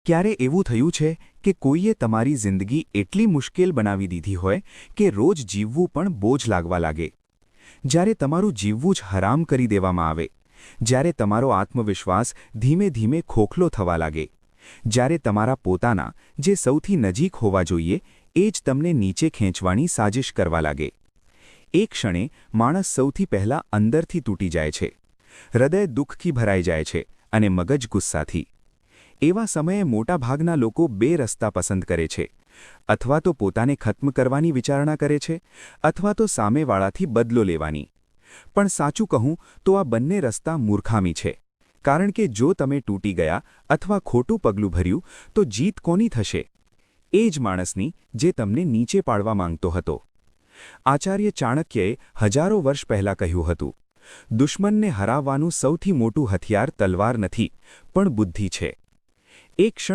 ક્યારે એવું થયું છે કે કોઈએ તમારી જિંદગી એટલી મુશ્કેલ બનાવી દીધી હોય કે રોજ જીવવું પણ બોજ લાગવા લાગે? જ્યારે તમારું જીવવું જ હરામ કરી દેવામાં આવે, જ્યારે તમારો આત્મવિશ્વાસ ધીમે ધીમે ખોખલો થવા લાગે, જ્યારે તમારા પોતાના જે સૌથી નજીક હોવા જોઈએ એ જ તમને નીચે ખેંચવાની સાજિશ કરવા લાગે, એ ક્ષણે માણસ સૌથી પહેલાં અંદરથી તૂટી જાય છે. હૃદય દુઃખથી ભરાઈ જાય છે અને મગજ ગુસ્સાથી. એવા સમયે મોટાભાગના લોકો બે રસ્તા પસંદ કરે છે. અથવા તો પોતાને ખત્મ કરવાની વિચારણા કરે છે, અથવા તો સામેવાળાથી બદલો લેવાની. પણ સાચું કહું તો આ બંને રસ્તા મૂર્ખામી છે. કારણ કે જો તમે તૂટી ગયા અથવા ખોટું પગલું ભર્યું તો જીત કોની થશે? એ જ માણસની જે તમને નીચે પાડવા માંગતો હતો. આચાર્ય ચાણક્યએ હજારો વર્ષ પહેલાં કહ્યું હતું, દુશ્મનને હરાવવાનું સૌથી મોટું હથિયાર તલવાર નથી, પણ બુદ્ધિ છે. એક ક્ષણ